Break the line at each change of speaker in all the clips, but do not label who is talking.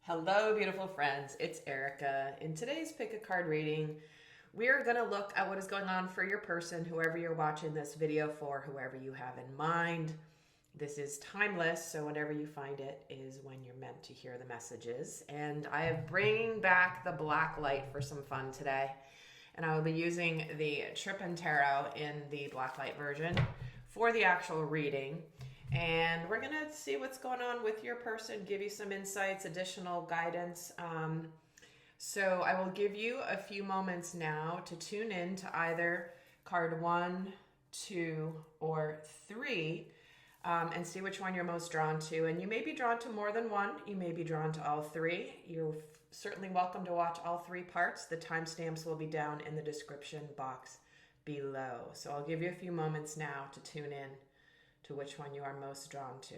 Hello, beautiful friends. It's Erika. In today's Pick a Card reading, we are going to look at what is going on for your person, whoever you're watching this video for, whoever you have in mind. This is timeless, so whenever you find it is when you're meant to hear the messages. And I am bringing back the black light for some fun today. And I will be using the Trip and Tarot in the black light version for the actual reading. And we're going to see what's going on with your person, give you some insights, additional guidance. So I will give you a few moments now to tune in to either card 1, 2, or 3 and see which one you're most drawn to. And you may be drawn to more than one. You may be drawn to all 3. You're certainly welcome to watch all 3 parts. The timestamps will be down in the description box below. So I'll give you a few moments now to tune in to which one you are most drawn to.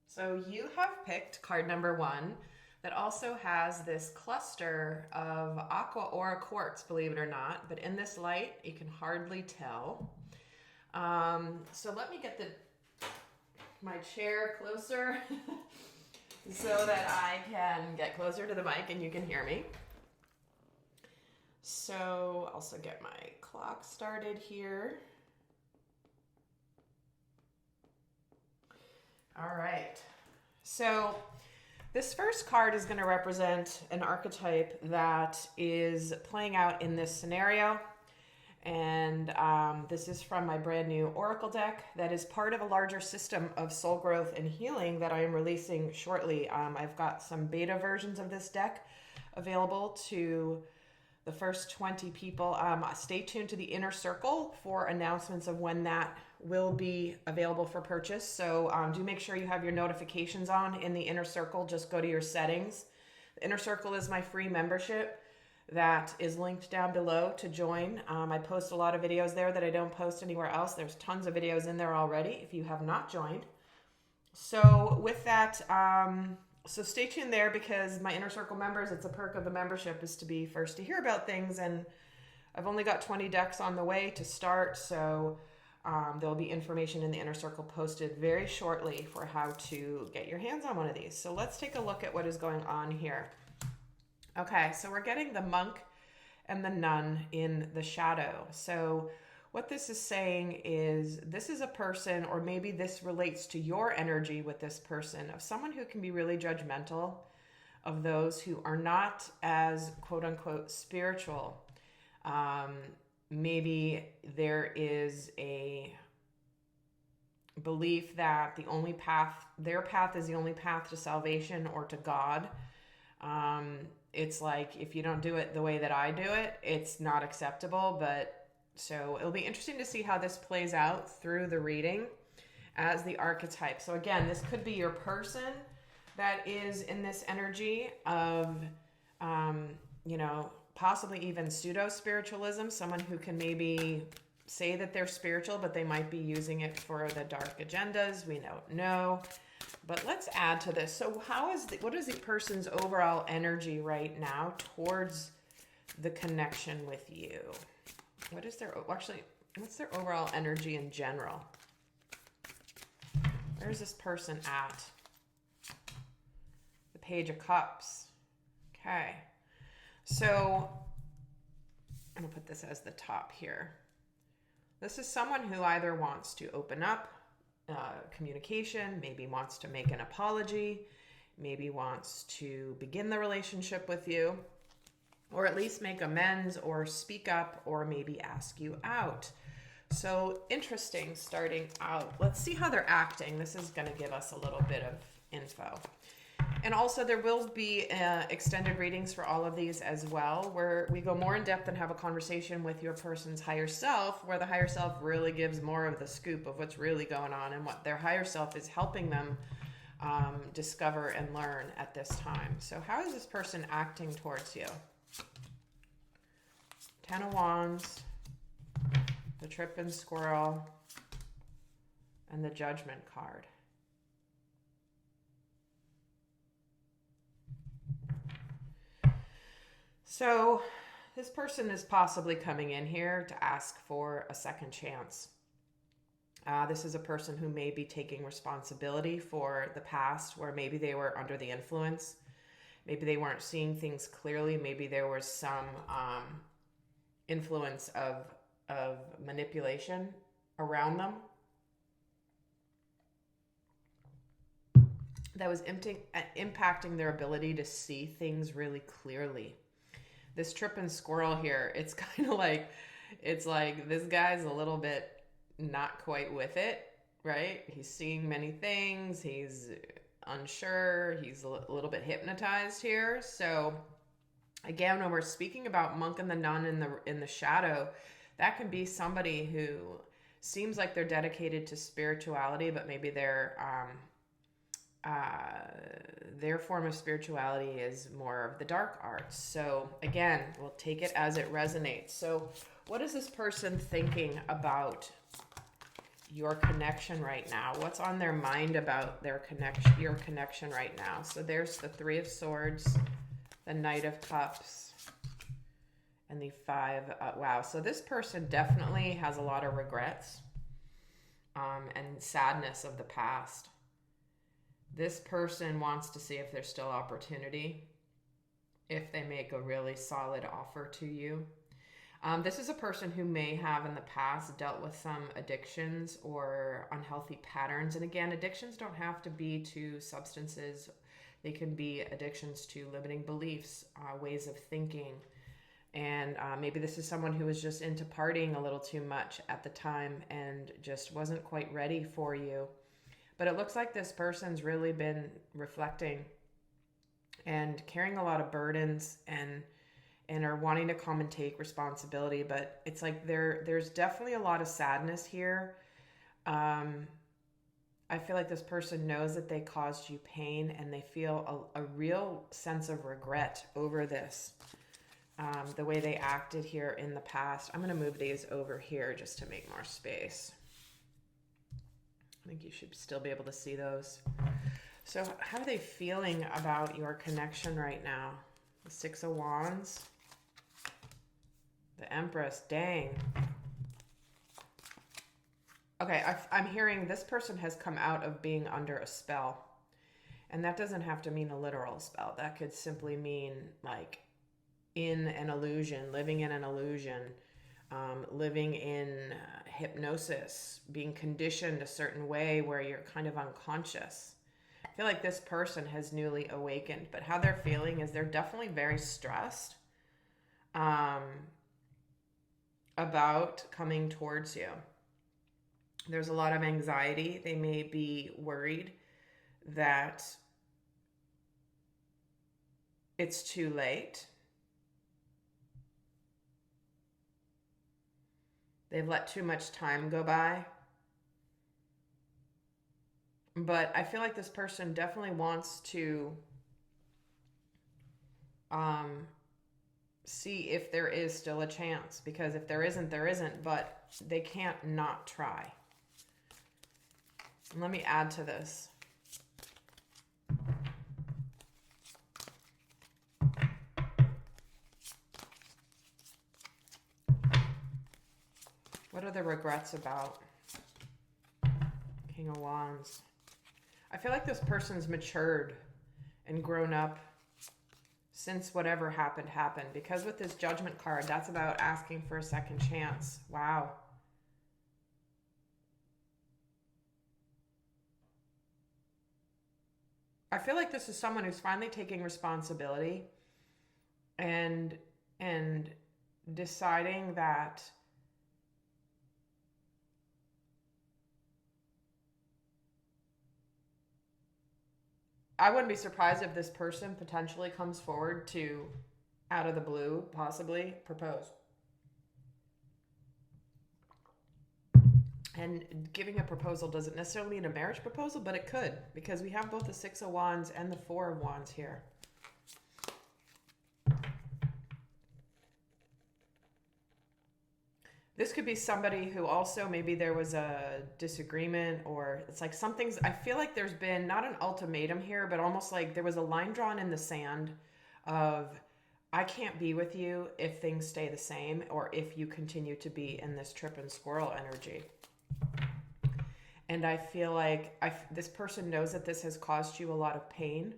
So you have picked card number 1 that also has this cluster of aqua aura quartz, believe it or not, but in this light, you can hardly tell. So let me get my chair closer so that I can get closer to the mic and you can hear me. So also get my clock started here. All right. So this first card is going to represent an archetype that is playing out in this scenario. And this is from my brand new Oracle deck that is part of a larger system of soul growth and healing that I am releasing shortly. I've got some beta versions of this deck available to the first 20 people. Stay tuned to the Inner Circle for announcements of when that will be available for purchase. So do make sure you have your notifications on in the Inner Circle. Just go to your settings. The Inner Circle is my free membership that is linked down below to join. I post a lot of videos there that I don't post anywhere else. There's tons of videos in there already if you have not joined. So with that, so stay tuned there because my Inner Circle members, it's a perk of the membership is to be first to hear about things. And I've only got 20 decks on the way to start. So there'll be information in the Inner Circle posted very shortly for how to get your hands on one of these. So let's take a look at what is going on here. Okay, so we're getting the monk and the nun in the shadow. So what this is saying is this is a person, or maybe this relates to your energy with this person, of someone who can be really judgmental of those who are not as quote unquote spiritual. Maybe there is a belief that the only path, their path is the only path to salvation or to God. It's like, if you don't do it the way that I do it, it's not acceptable, but so it'll be interesting to see how this plays out through the reading as the archetype. So again, this could be your person that is in this energy of, possibly even pseudo-spiritualism, someone who can maybe say that they're spiritual, but they might be using it for the dark agendas. We don't know. But let's add to this. So what is the person's overall energy right now towards the connection with you? What's their overall energy in general? Where's this person at? The Page of Cups. Okay. So I'm going to put this as the top here. This is someone who either wants to open up communication, maybe wants to make an apology, maybe wants to begin the relationship with you, or at least make amends or speak up or maybe ask you out. So interesting starting out. Let's see how they're acting. This is going to give us a little bit of info. And also there will be extended readings for all of these as well, where we go more in depth and have a conversation with your person's higher self, where the higher self really gives more of the scoop of what's really going on and what their higher self is helping them discover and learn at this time. So how is this person acting towards you? 10 of Wands, the Tripping Squirrel, and the Judgment card. So this person is possibly coming in here to ask for a second chance. This is a person who may be taking responsibility for the past, where maybe they were under the influence. Maybe they weren't seeing things clearly. Maybe there was some influence of manipulation around them that was impacting their ability to see things really clearly. This tripping squirrel here, it's kind of like, it's like this guy's a little bit not quite with it, right? He's seeing many things. He's unsure. He's a little bit hypnotized here. So again, when we're speaking about monk and the nun in the shadow, that can be somebody who seems like they're dedicated to spirituality, but maybe their form of spirituality is more of the dark arts. So again, we'll take it as it resonates. So what is this person thinking about your connection right now? What's on their mind about your connection right now? So there's the Three of Swords, the Knight of Cups, and the Five. Wow. So this person definitely has a lot of regrets and sadness of the past. This person wants to see if there's still opportunity, if they make a really solid offer to you. This is a person who may have in the past dealt with some addictions or unhealthy patterns. And again, addictions don't have to be to substances. They can be addictions to limiting beliefs, ways of thinking. And maybe this is someone who was just into partying a little too much at the time and just wasn't quite ready for you. But it looks like this person's really been reflecting and carrying a lot of burdens and are wanting to come and take responsibility. But it's like there's definitely a lot of sadness here. I feel like this person knows that they caused you pain, and they feel a real sense of regret over this, the way they acted here in the past. I'm going to move these over here just to make more space. I think you should still be able to see those. So how are they feeling about your connection right now? The Six of Wands. The Empress. Dang. Okay, I'm hearing this person has come out of being under a spell. And that doesn't have to mean a literal spell. That could simply mean like in an illusion, living in an illusion, living in hypnosis, being conditioned a certain way where you're kind of unconscious. I feel like this person has newly awakened, but how they're feeling is they're definitely very stressed about coming towards you. There's a lot of anxiety. They may be worried that it's too late. They've let too much time go by. But I feel like this person definitely wants to see if there is still a chance. Because if there isn't, there isn't. But they can't not try. And let me add to this. What are the regrets about? King of Wands. I feel like this person's matured and grown up since whatever happened. Because with this Judgment card, that's about asking for a second chance. Wow. I feel like this is someone who's finally taking responsibility and deciding that I wouldn't be surprised if this person potentially comes forward to, out of the blue, possibly propose. And giving a proposal doesn't necessarily mean a marriage proposal, but it could, because we have both the Six of Wands and the Four of Wands here. This could be somebody who also, maybe there was a disagreement, or it's like something's, I feel like there's been not an ultimatum here, but almost like there was a line drawn in the sand of, I can't be with you if things stay the same, or if you continue to be in this trip and squirrel energy. And I feel like this person knows that this has caused you a lot of pain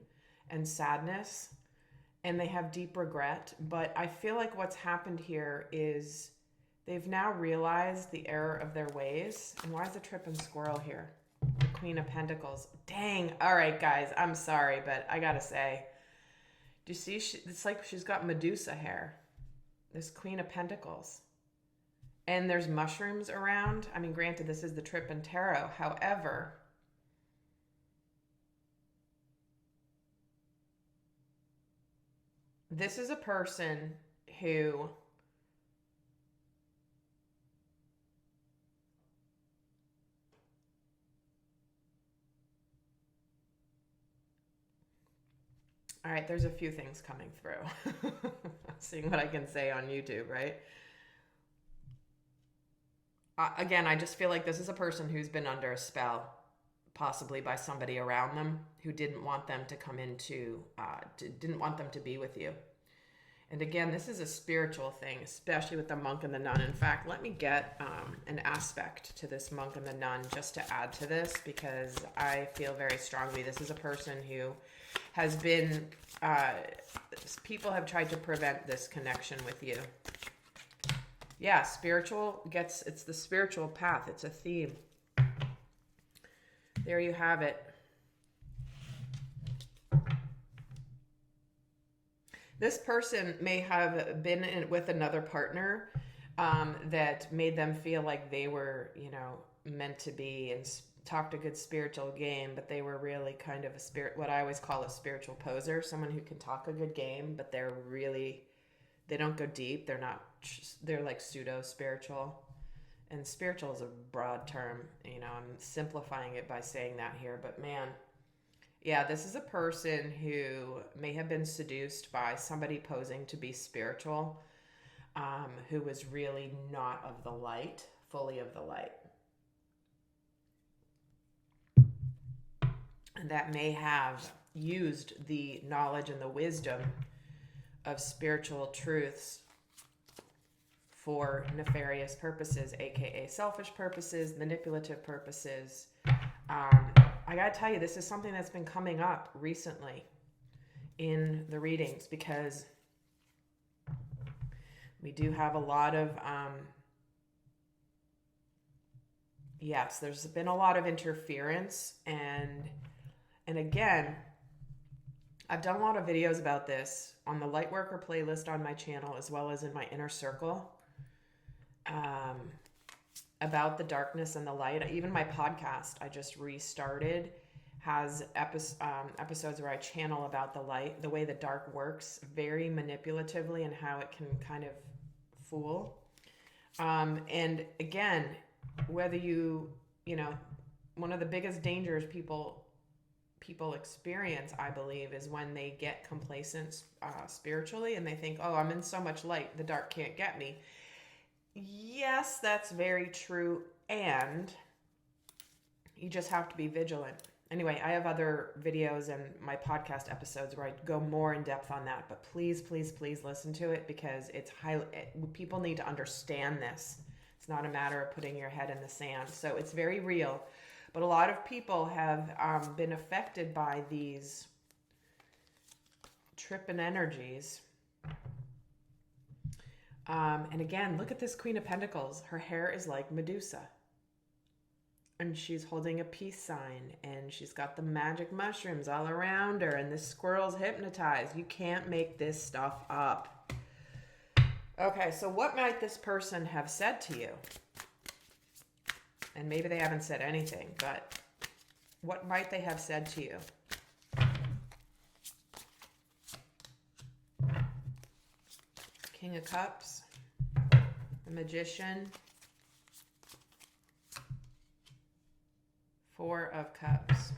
and sadness, and they have deep regret. But I feel like what's happened here is they've now realized the error of their ways. And why is the tripping squirrel here? The Queen of Pentacles. Dang. All right, guys. I'm sorry, but I gotta say, do you see? It's like she's got Medusa hair. This Queen of Pentacles. And there's mushrooms around. I mean, granted, this is the Trippin' Tarot. However, this is a person who all right, there's a few things coming through. Seeing what I can say on YouTube, right? Again, I just feel like this is a person who's been under a spell, possibly by somebody around them who didn't want them to come into, didn't want them to be with you. And again, this is a spiritual thing, especially with the monk and the nun. In fact, let me get an aspect to this monk and the nun just to add to this, because I feel very strongly this is a person who has been, people have tried to prevent this connection with you. Yeah, it's the spiritual path. It's a theme. There you have it. This person may have been with another partner that made them feel like they were, meant to be and talked a good spiritual game, but they were really kind of what I always call a spiritual poser, someone who can talk a good game, but they don't go deep. They're like pseudo spiritual, and spiritual is a broad term. I'm simplifying it by saying that here, but man, yeah, this is a person who may have been seduced by somebody posing to be spiritual, who was really not of the light, fully of the light. And that may have used the knowledge and the wisdom of spiritual truths for nefarious purposes, aka selfish purposes, manipulative purposes. I gotta tell you, this is something that's been coming up recently in the readings, because we do have a lot of, yes, there's been a lot of interference, and again, I've done a lot of videos about this on the Lightworker playlist on my channel, as well as in my inner circle, about the darkness and the light. Even my podcast I just restarted has episodes where I channel about the light, the way the dark works very manipulatively, and how it can kind of fool. And again, whether one of the biggest dangers people experience, I believe, is when they get complacent spiritually, and they think, oh, I'm in so much light, the dark can't get me. Yes, that's very true, and you just have to be vigilant. Anyway, I have other videos and my podcast episodes where I go more in depth on that, but please, please, please listen to it, because people need to understand this. It's not a matter of putting your head in the sand. So it's very real. But a lot of people have been affected by these tripping energies. And again, look at this Queen of Pentacles. Her hair is like Medusa. And she's holding a peace sign. And she's got the magic mushrooms all around her. And this squirrel's hypnotized. You can't make this stuff up. Okay, so what might this person have said to you? And maybe they haven't said anything, but what might they have said to you? King of Cups, the Magician, Four of Cups.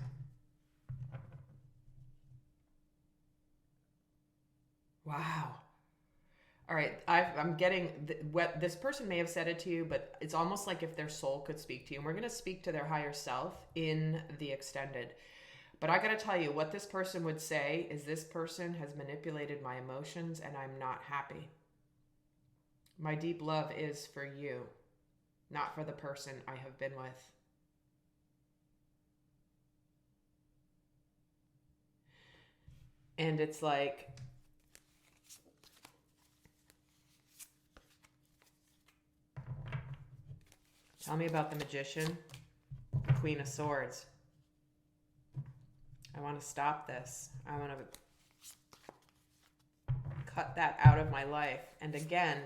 Wow. All right, I'm getting what this person may have said it to you, but it's almost like if their soul could speak to you. And we're going to speak to their higher self in the extended. But I got to tell you, what this person would say is, this person has manipulated my emotions and I'm not happy. My deep love is for you, not for the person I have been with. And it's like, tell me about the Magician, the Queen of Swords. I want to stop this. I want to cut that out of my life. And again,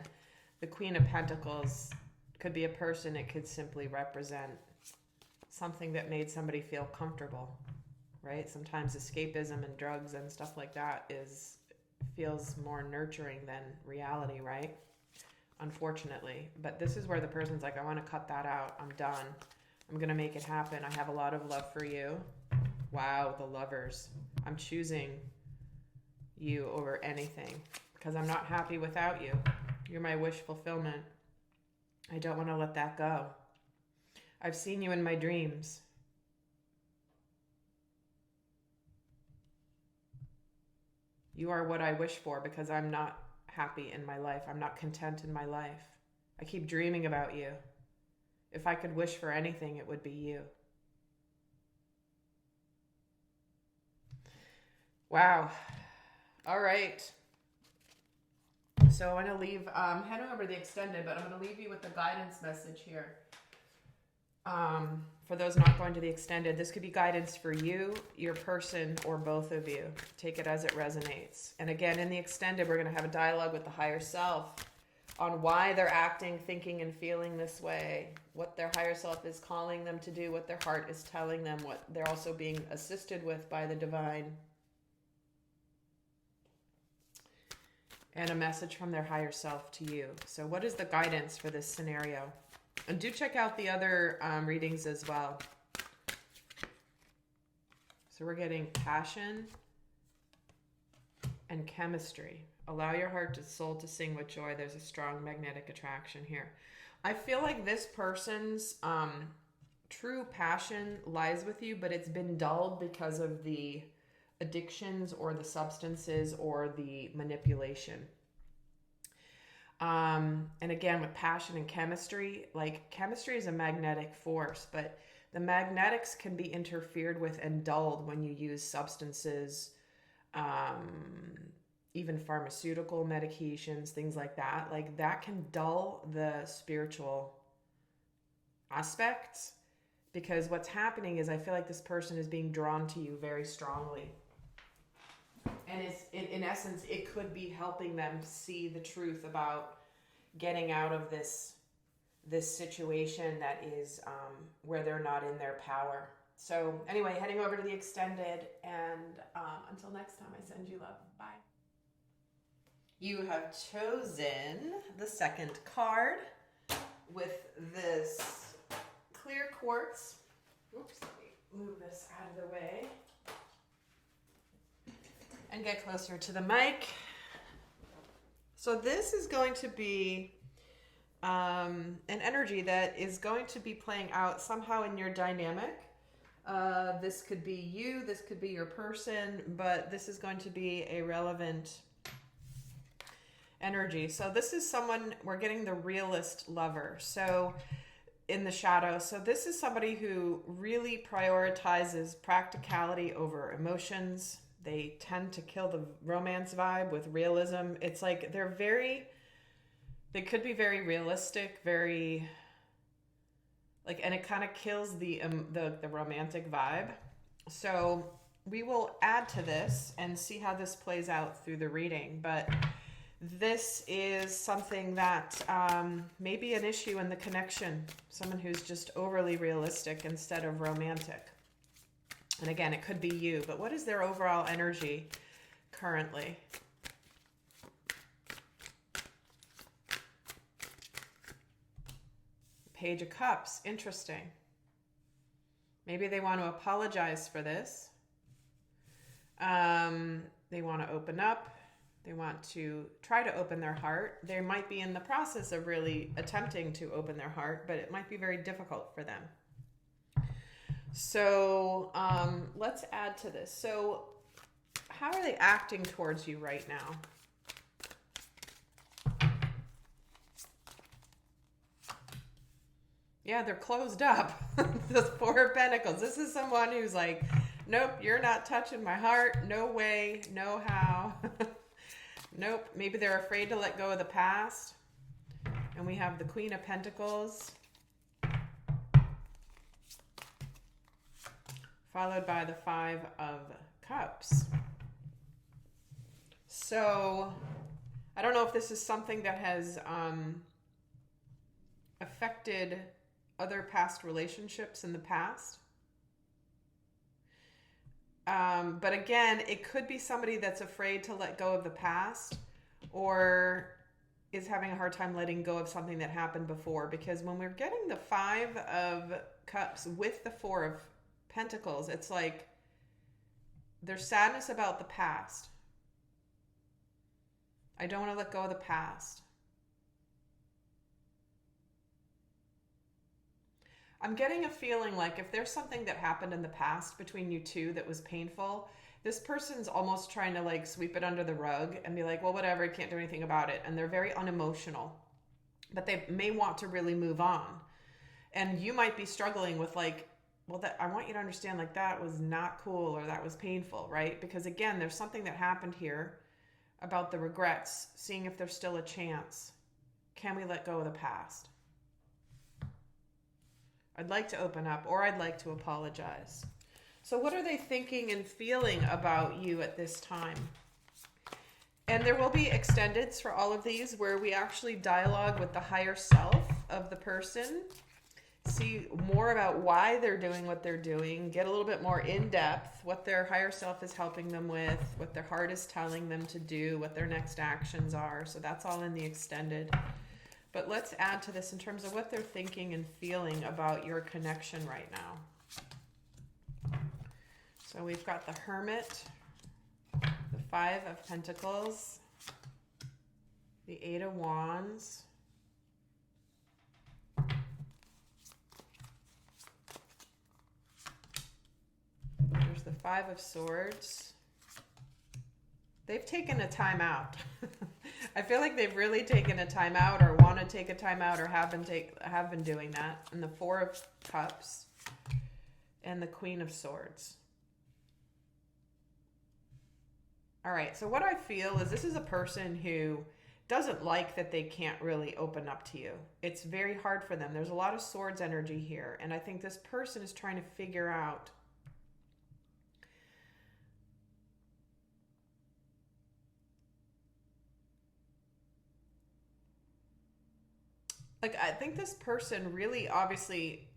the Queen of Pentacles could be a person. It could simply represent something that made somebody feel comfortable, right? Sometimes escapism and drugs and stuff like that feels more nurturing than reality, right? Unfortunately. But this is where the person's like, I want to cut that out. I'm done. I'm going to make it happen. I have a lot of love for you. Wow, the Lovers. I'm choosing you over anything because I'm not happy without you. You're my wish fulfillment. I don't want to let that go. I've seen you in my dreams. You are what I wish for because I'm not happy in my life. I'm not content in my life. I keep dreaming about you. If I could wish for anything, it would be you. Wow. All right. So I want to leave, heading over the extended, but I'm going to leave you with the guidance message here. For those not going to the extended, this could be guidance for you, your person, or both of you. Take it as it resonates. And again, in the extended, we're going to have a dialogue with the higher self on why they're acting, thinking, and feeling this way, what their higher self is calling them to do, what their heart is telling them, what they're also being assisted with by the divine. And a message from their higher self to you. So what is the guidance for this scenario? And do check out the other readings as well. So we're getting passion and chemistry. Allow your heart and soul to sing with joy. There's a strong magnetic attraction here. I feel like this person's true passion lies with you, but it's been dulled because of the addictions or the substances or the manipulation. And again, with passion and chemistry, like chemistry is a magnetic force, but the magnetics can be interfered with and dulled when you use substances, even pharmaceutical medications, things like that. Like that can dull the spiritual aspects, because what's happening is I feel like this person is being drawn to you very strongly. And it's, in essence, it could be helping them see the truth about getting out of this situation that is where they're not in their power. So anyway, heading over to the extended, and until next time, I send you love. Bye. You have chosen the second card with this clear quartz. Oops, let me move this out of the way. And get closer to the mic. So this is going to be an energy that is going to be playing out somehow in your dynamic. This could be you, this could be your person, but this is going to be a relevant energy. So this is someone, we're getting the realist lover. So in the shadow. So this is somebody who really prioritizes practicality over emotions. They tend to kill the romance vibe with realism. It's like they could be very realistic, very like, and it kind of kills the romantic vibe. So we will add to this and see how this plays out through the reading. But this is something that may be an issue in the connection. Someone who's just overly realistic instead of romantic. And again, it could be you, but what is their overall energy currently? Page of Cups, interesting. Maybe they want to apologize for this. They want to open up. They want to try to open their heart. They might be in the process of really attempting to open their heart, but it might be very difficult for them. So let's add to this. So how are they acting towards you right now? Yeah, they're closed up. The Four of Pentacles. This is someone who's like, Nope, you're not touching my heart. No way, no how. Nope, maybe they're afraid to let go of the past. And we have the Queen of Pentacles, followed by the Five of Cups. So, I don't know if this is something that has affected other past relationships in the past. But again, it could be somebody that's afraid to let go of the past, or is having a hard time letting go of something that happened before. Because when we're getting the Five of Cups with the Four of Pentacles, it's like there's sadness about the past. I don't want to let go of the past. I'm getting a feeling like if there's something that happened in the past between you two that was painful, this person's almost trying to like sweep it under the rug and be like, well, whatever, I can't do anything about it. And they're very unemotional, but they may want to really move on. And you might be struggling with like, well, that I want you to understand like that was not cool or that was painful, right? Because again, there's something that happened here about the regrets, seeing if there's still a chance. Can we let go of the past? I'd like to open up, or I'd like to apologize. So what are they thinking and feeling about you at this time? And there will be extendeds for all of these where we actually dialogue with the higher self of the person, see more about why they're doing what they're doing, get a little bit more in depth, what their higher self is helping them with, what their heart is telling them to do, what their next actions are. So that's all in the extended. But let's add to this in terms of what they're thinking and feeling about your connection right now. So we've got the Hermit, the Five of Pentacles, the Eight of Wands, there's the Five of Swords. They've taken a time out. I feel like they've really taken a time out, or want to take a time out, or have been doing that. And the Four of Cups and the Queen of Swords. All right, so what I feel is this is a person who doesn't like that they can't really open up to you. It's very hard for them. There's a lot of swords energy here, and I think this person is trying to figure out like, I think this person really obviously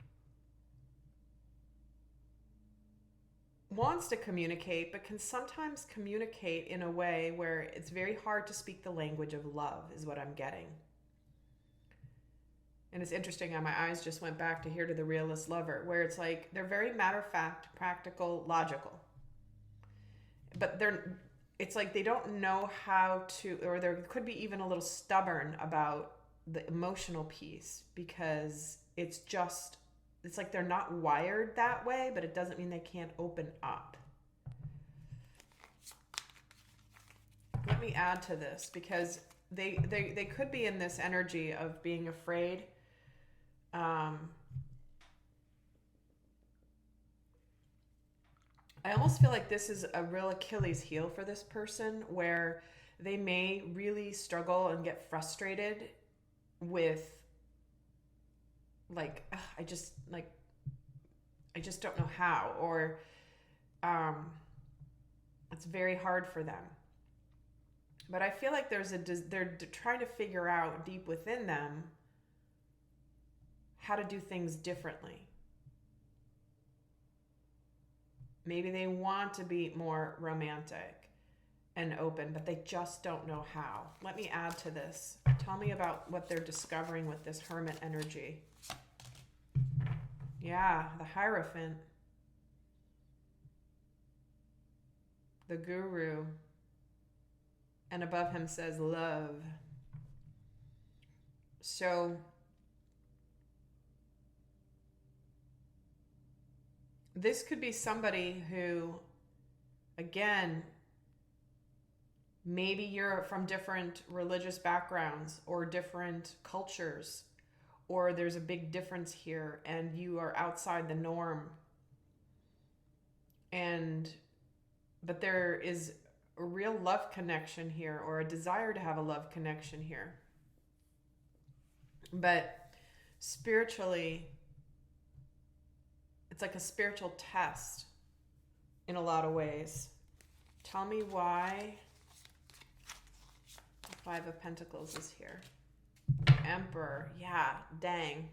wants to communicate, but can sometimes communicate in a way where it's very hard to speak the language of love, is what I'm getting. And it's interesting how my eyes just went back to here to the Realist Lover, where it's like they're very matter-of-fact, practical, logical. But it's like they don't know how to, or there could be even a little stubborn about the emotional piece, because it's like they're not wired that way, but it doesn't mean they can't open up. Let me add to this, because they could be in this energy of being afraid. I almost feel like this is a real Achilles heel for this person, where they may really struggle and get frustrated with like, I just don't know how, or it's very hard for them. But I feel like they're trying to figure out deep within them how to do things differently. Maybe they want to be more romantic and open, but they just don't know how. Let me add to this. Tell me about what they're discovering with this Hermit energy. Yeah, the Hierophant. The Guru. And above him says love. So this could be somebody who, again, maybe you're from different religious backgrounds or different cultures, or there's a big difference here and you are outside the norm. But there is a real love connection here, or a desire to have a love connection here. But spiritually, it's like a spiritual test in a lot of ways. Tell me why the Five of Pentacles is here. Emperor. Yeah, dang.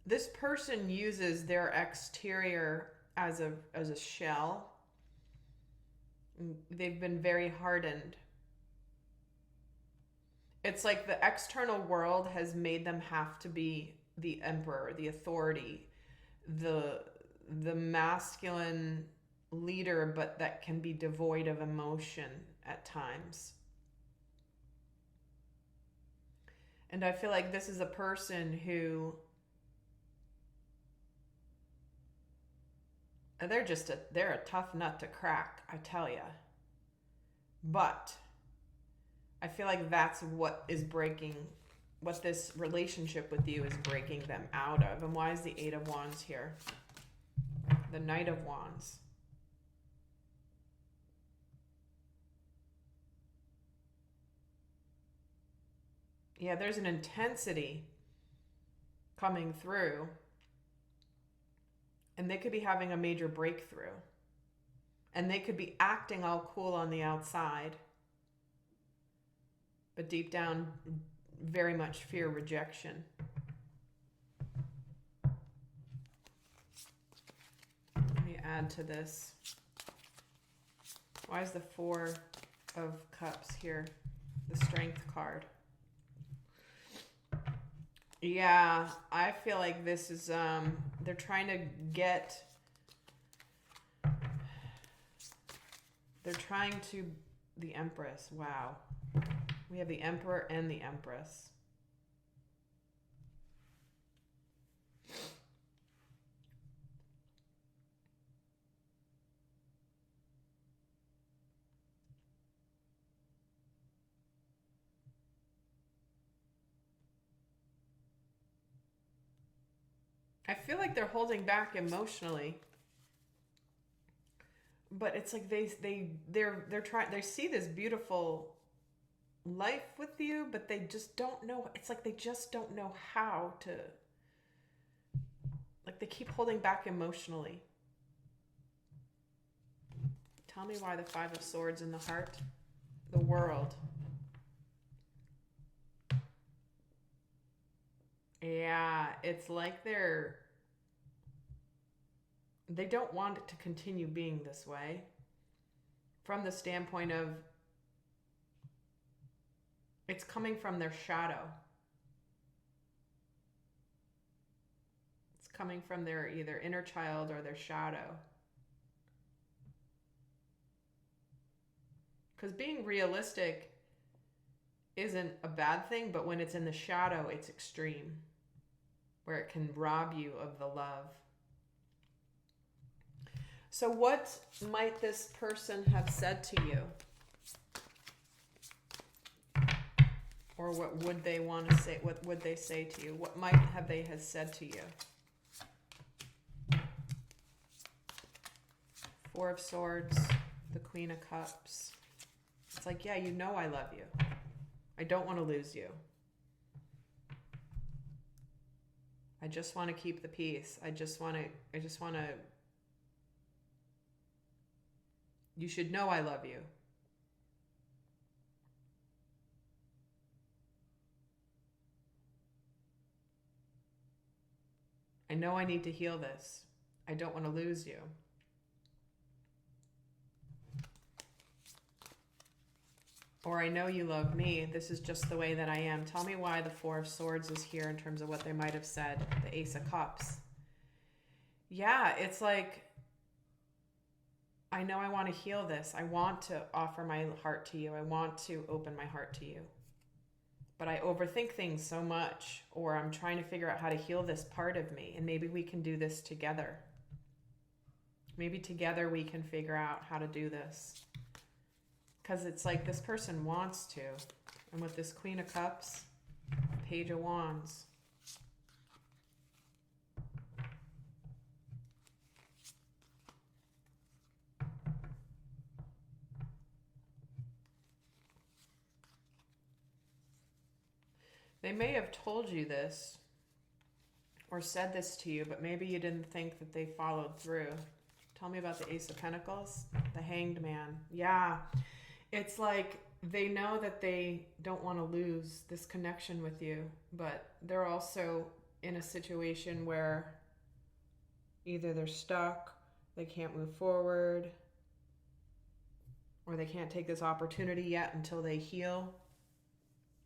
This person uses their exterior as a shell. They've been very hardened. It's like the external world has made them have to be the emperor, the authority, the masculine leader, but that can be devoid of emotion at times. And I feel like this is a person who they're a tough nut to crack, I tell ya. But I feel like that's what is breaking, what this relationship with you is breaking them out of. And why is the Eight of Wands here? The Knight of Wands. Yeah, there's an intensity coming through. And they could be having a major breakthrough. And they could be acting all cool on the outside. But deep down, very much fear rejection. Let me add to this. Why is the Four of Cups here? The Strength card. Yeah, I feel like this is, they're trying to get, the Empress, wow. We have the Emperor and the Empress. I feel like they're holding back emotionally, but it's like they're trying. They see this beautiful life with you, but they just don't know. It's like they just don't know how to. Like they keep holding back emotionally. Tell me why the Five of Swords in the heart, the World. Yeah, it's like they don't want it to continue being this way. From the standpoint of, it's coming from their shadow. It's coming from their either inner child or their shadow. Because being realistic isn't a bad thing, but when it's in the shadow, it's extreme, where it can rob you of the love. So what might this person have said to you? Or what would they want to say? What would they say to you? What might have they has said to you? Four of Swords, the Queen of Cups. It's like, yeah, you know I love you. I don't want to lose you. I just want to keep the peace. I just want to, you should know I love you. I know I need to heal this. I don't want to lose you. Or I know you love me. This is just the way that I am. Tell me why the Four of Swords is here in terms of what they might have said. The Ace of Cups. Yeah, it's like, I know I want to heal this. I want to offer my heart to you. I want to open my heart to you. But I overthink things so much, or I'm trying to figure out how to heal this part of me. And maybe we can do this together. Maybe together we can figure out how to do this. Because it's like this person wants to. And with this Queen of Cups, Page of Wands. They may have told you this or said this to you, but maybe you didn't think that they followed through. Tell me about the Ace of Pentacles, the Hanged Man. Yeah, it's like they know that they don't want to lose this connection with you, but they're also in a situation where either they're stuck, they can't move forward, or they can't take this opportunity yet until they heal,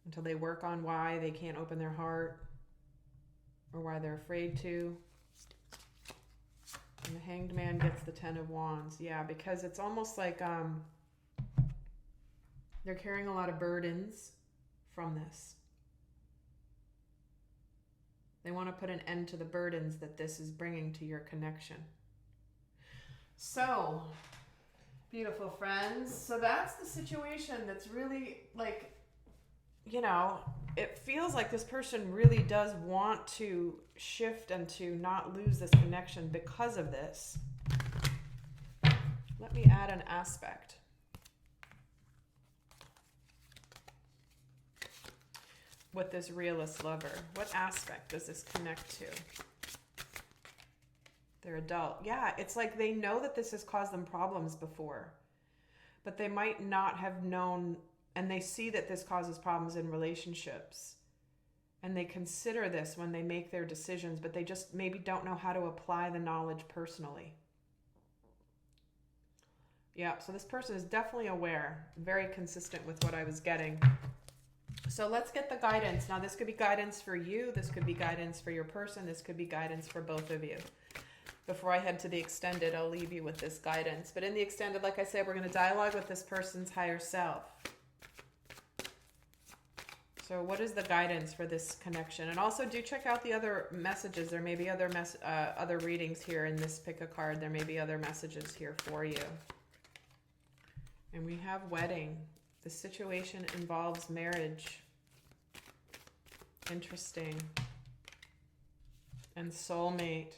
until they work on why they can't open their heart or why they're afraid to. And the Hanged Man gets the Ten of Wands. Yeah, because it's almost like they're carrying a lot of burdens from this. They want to put an end to the burdens that this is bringing to your connection. So, beautiful friends. So that's the situation that's really like, you know, it feels like this person really does want to shift and to not lose this connection because of this. Let me add an aspect. With this realist lover, what aspect does this connect to? They're adult. Yeah, it's like they know that this has caused them problems before, but they might not have known, and they see that this causes problems in relationships, and they consider this when they make their decisions, but they just maybe don't know how to apply the knowledge personally. Yeah, so this person is definitely aware, very consistent with what I was getting. So let's get the guidance. Now, this could be guidance for you. This could be guidance for your person. This could be guidance for both of you. Before I head to the extended, I'll leave you with this guidance. But in the extended, like I said, we're going to dialogue with this person's higher self. So what is the guidance for this connection? And also do check out the other messages. There may be other readings here in this pick a card. There may be other messages here for you. And we have wedding. The situation involves marriage. Interesting. And soulmate.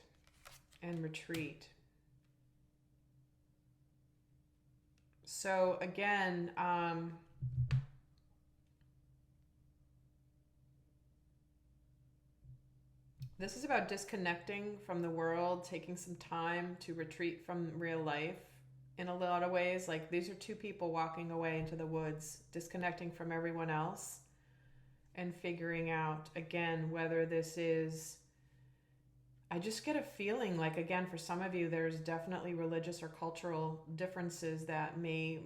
And retreat. So again, this is about disconnecting from the world, taking some time to retreat from real life. In a lot of ways, like these are two people walking away into the woods, disconnecting from everyone else and figuring out, again, whether this is, I just get a feeling like, again, for some of you, there's definitely religious or cultural differences that may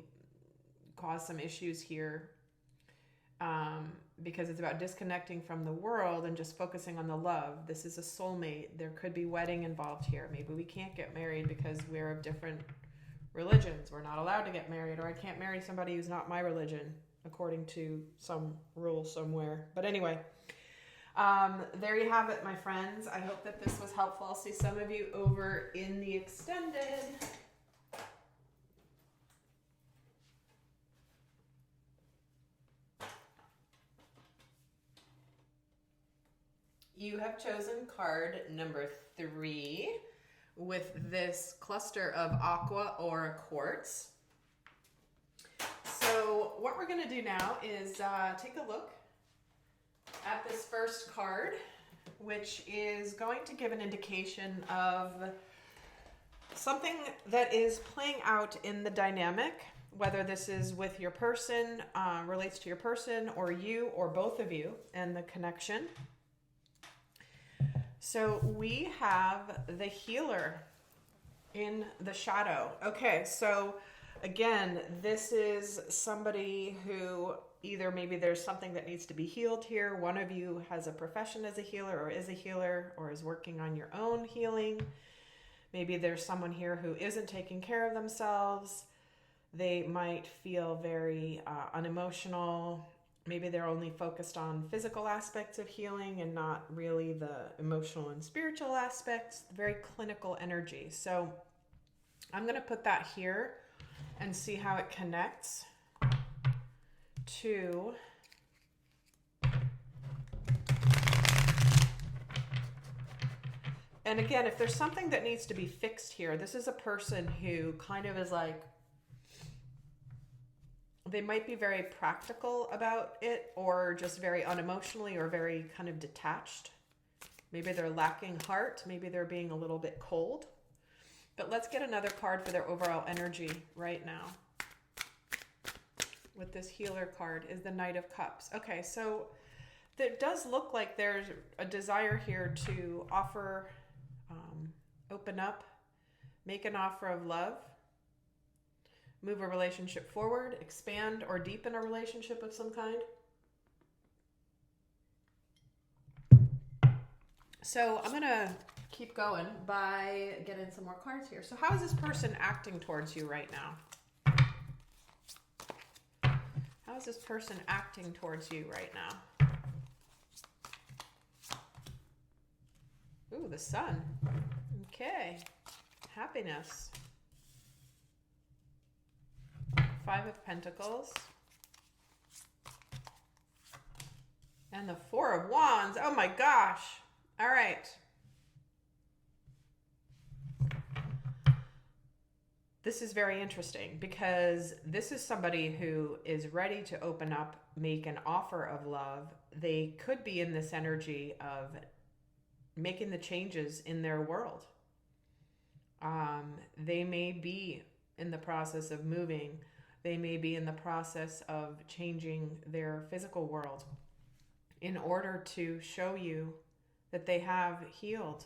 cause some issues here, because it's about disconnecting from the world and just focusing on the love. This is a soulmate. There could be wedding involved here. Maybe we can't get married because we're of different religions. We're not allowed to get married, or I can't marry somebody who's not my religion, according to some rule somewhere. But anyway, there you have it, my friends. I hope that this was helpful. I'll see some of you over in the extended. You have chosen card number 3 with this cluster of aqua or quartz. So what we're going to do now is take a look at this first card, which is going to give an indication of something that is playing out in the dynamic, whether this is with your person, relates to your person, or you, or both of you, and the connection. So we have the healer in the shadow. Okay, so again, this is somebody who either maybe there's something that needs to be healed here. One of you has a profession as a healer, or is a healer, or is working on your own healing. Maybe there's someone here who isn't taking care of themselves. They might feel very unemotional. Maybe they're only focused on physical aspects of healing and not really the emotional and spiritual aspects, very clinical energy. So I'm going to put that here and see how it connects to and again, if there's something that needs to be fixed here, this is a person who kind of is like, They might be very practical about it, or just very unemotionally, or very kind of detached. Maybe they're lacking heart. Maybe they're being a little bit cold. But let's get another card for their overall energy right now. With this healer card is the Knight of Cups. Okay, so it does look like there's a desire here to offer, open up, make an offer of love, move a relationship forward, expand or deepen a relationship of some kind. So I'm going to keep going by getting some more cards here. So how is this person acting towards you right now? How is this person acting towards you right now? Ooh, the Sun. Okay. Happiness. Five of Pentacles. And the Four of Wands. Oh my gosh. All right. This is very interesting because this is somebody who is ready to open up, make an offer of love. They could be in this energy of making the changes in their world. They may be in the process of moving. They may be in the process of changing their physical world in order to show you that they have healed,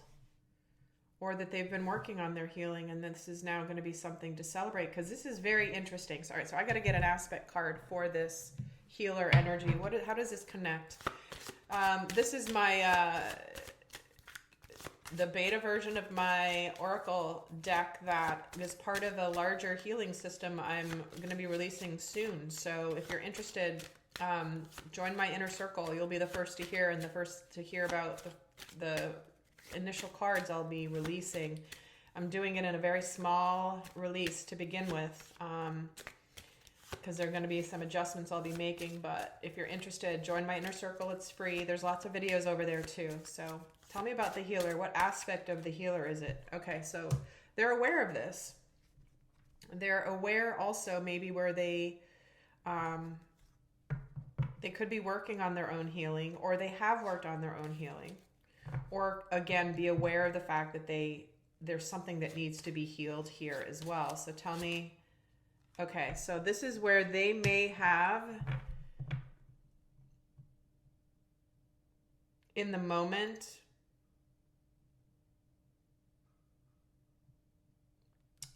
or that they've been working on their healing, and this is now going to be something to celebrate, because this is very interesting. Sorry, so I got to get an aspect card for this healer energy. How does this connect? This is my the beta version of my Oracle deck that is part of a larger healing system I'm going to be releasing soon. So if you're interested, join my inner circle. You'll be the first to hear, and the first to hear about the initial cards I'll be releasing. I'm doing it in a very small release to begin with, because there are going to be some adjustments I'll be making. But if you're interested, join my inner circle. It's free. There's lots of videos over there too. So tell me about the healer. What aspect of the healer is it? Okay, so they're aware of this. They're aware also maybe where they could be working on their own healing, or they have worked on their own healing. Or again, be aware of the fact that there's something that needs to be healed here as well. So tell me, okay, so this is where they may have, in the moment,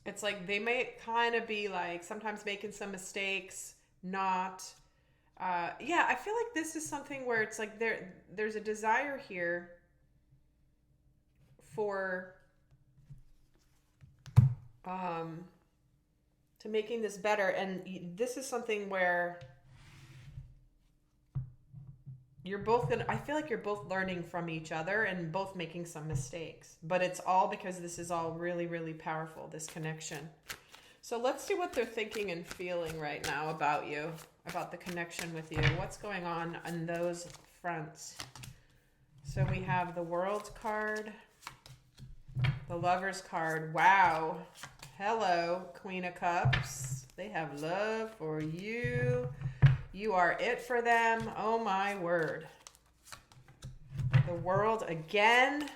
it's like they may kind of be like sometimes making some mistakes, not, yeah, I feel like this is something where it's like there's a desire here for to making this better, and this is something where you're both gonna, I feel like you're both learning from each other and both making some mistakes, but it's all because this is all really, really powerful, this connection. So let's see what they're thinking and feeling right now about you, about the connection with you. What's going on those fronts? So we have the World card, the Lovers card. Wow. Hello, Queen of Cups. They have love for you. You are it for them. Oh my word. The World again.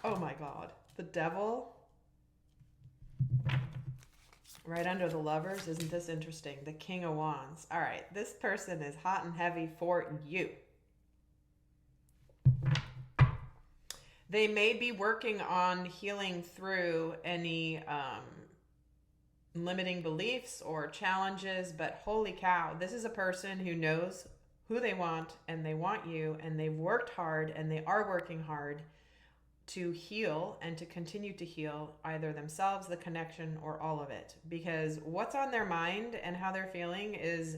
Oh my God. The Devil. Right under the Lovers. Isn't this interesting? The King of Wands. All right. This person is hot and heavy for you. They may be working on healing through any limiting beliefs or challenges, but holy cow, this is a person who knows who they want, and they want you, and they've worked hard, and they are working hard to heal and to continue to heal either themselves, the connection, or all of it. Because what's on their mind and how they're feeling is,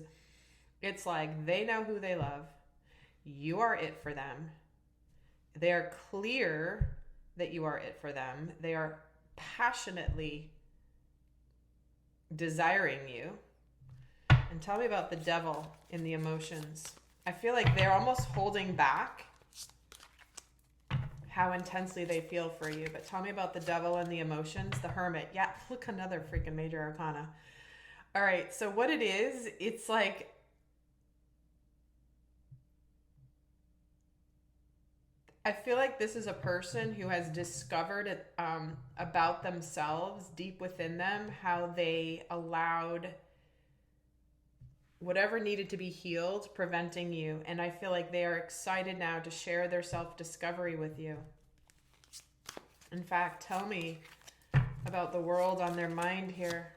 it's like they know who they love. You are it for them. They are clear that you are it for them. They are passionately desiring you. And tell me about the Devil in the emotions. I feel like they're almost holding back how intensely they feel for you. But tell me about the Devil and the emotions. The Hermit. Yeah, look, another freaking major arcana. All right, so what it is, it's like I feel like this is a person who has discovered it, about themselves deep within them, how they allowed whatever needed to be healed, preventing you. And I feel like they are excited now to share their self discovery with you. In fact, tell me about the world on their mind here.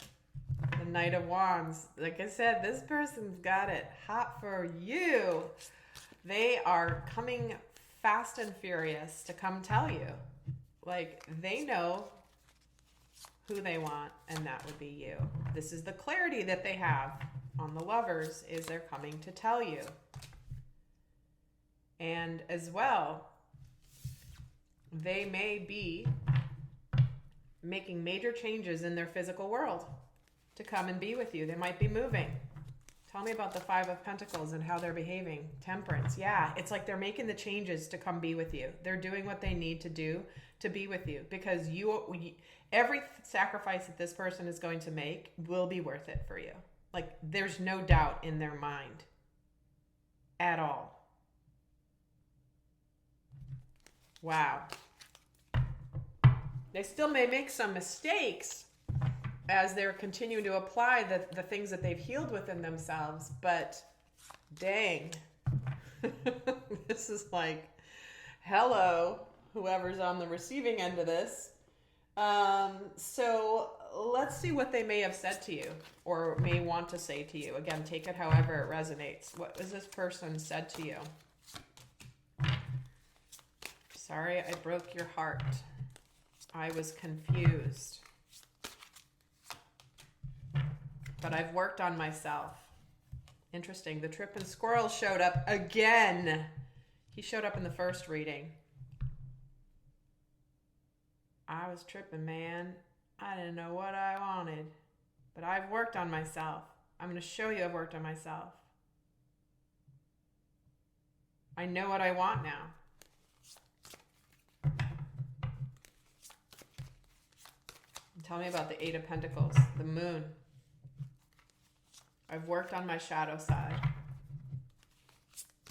The Knight of Wands. Like I said, this person's got it hot for you. They are coming fast and furious to come tell you. Like, they know who they want, and that would be you. This is the clarity that they have on the Lovers, is they're coming to tell you. And as well, they may be making major changes in their physical world to come and be with you. They might be moving. Tell me about the Five of Pentacles and how they're behaving. Temperance. Yeah, it's like they're making the changes to come be with you. They're doing what they need to do to be with you, because every sacrifice that this person is going to make will be worth it for you. Like, there's no doubt in their mind at all. Wow. They still may make some mistakes as they're continuing to apply the things that they've healed within themselves, but dang, this is like, hello, whoever's on the receiving end of this. So let's see what they may have said to you or may want to say to you. Again, take it however it resonates. What was this person said to you? Sorry, I broke your heart. I was confused. But I've worked on myself. Interesting. The tripping squirrel showed up again. He showed up in the first reading. I was tripping, man. I didn't know what I wanted. But I've worked on myself. I'm going to show you I've worked on myself. I know what I want now. Tell me about the Eight of Pentacles, the Moon. I've worked on my shadow side.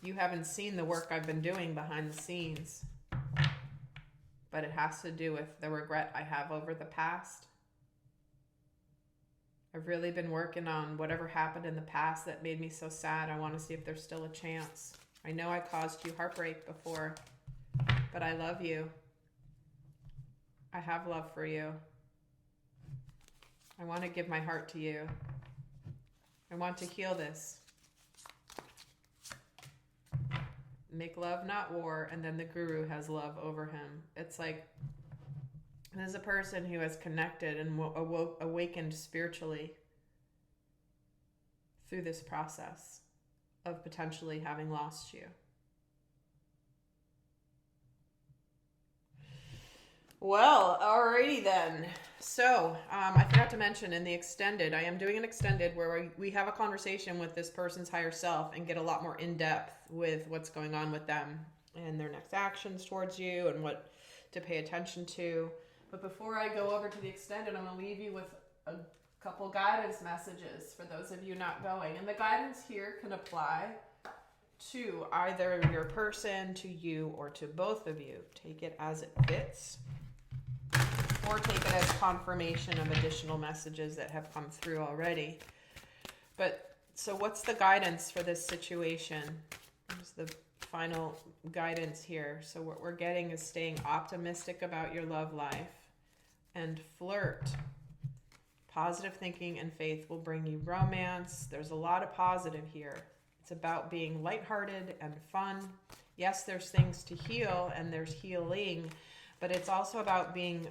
You haven't seen the work I've been doing behind the scenes, but it has to do with the regret I have over the past. I've really been working on whatever happened in the past that made me so sad. I want to see if there's still a chance. I know I caused you heartbreak before, but I love you. I have love for you. I want to give my heart to you. I want to heal this. Make love, not war. And then the guru has love over him. It's like, there's a person who has connected and awakened spiritually through this process of potentially having lost you. Well, alrighty then. So, I forgot to mention in the extended, I am doing an extended where we have a conversation with this person's higher self and get a lot more in depth with what's going on with them and their next actions towards you and what to pay attention to. But before I go over to the extended, I'm going to leave you with a couple guidance messages for those of you not going. And the guidance here can apply to either your person, to you, or to both of you. Take it as it fits. Or take it as confirmation of additional messages that have come through already. But, so what's the guidance for this situation? Here's the final guidance here. So what we're getting is staying optimistic about your love life and flirt. Positive thinking and faith will bring you romance. There's a lot of positive here. It's about being lighthearted and fun. Yes, there's things to heal and there's healing, but it's also about being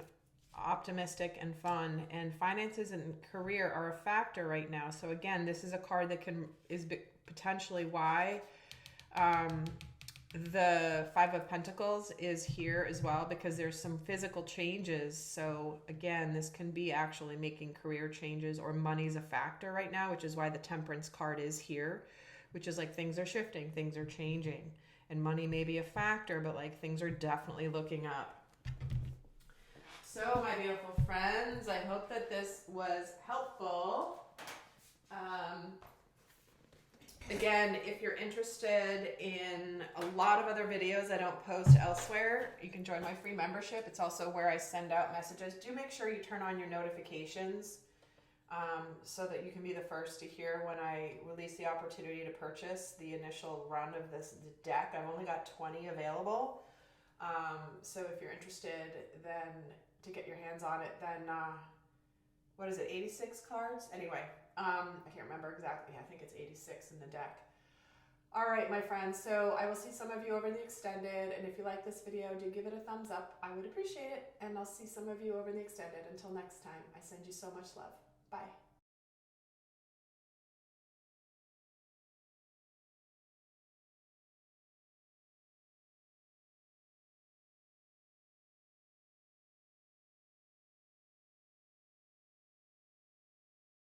optimistic and fun, and finances and career are a factor right now. So again, this is a card that is potentially why the Five of Pentacles is here as well, because there's some physical changes. So again, this can be actually making career changes, or money's a factor right now, which is why the Temperance card is here, which is like things are shifting, things are changing, and money may be a factor, but like things are definitely looking up. So, my beautiful friends, I hope that this was helpful. Again, if you're interested in a lot of other videos I don't post elsewhere, you can join my free membership. It's also where I send out messages. Do make sure you turn on your notifications so that you can be the first to hear when I release the opportunity to purchase the initial run of this deck. I've only got 20 available. So if you're interested then to get your hands on it, then what is it, 86 cards? Anyway, I can't remember exactly. I think it's 86 in the deck. All right, my friends, so I will see some of you over in the extended, and if you like this video, do give it a thumbs up. I would appreciate it, and I'll see some of you over in the extended. Until next time, I send you so much love. Bye.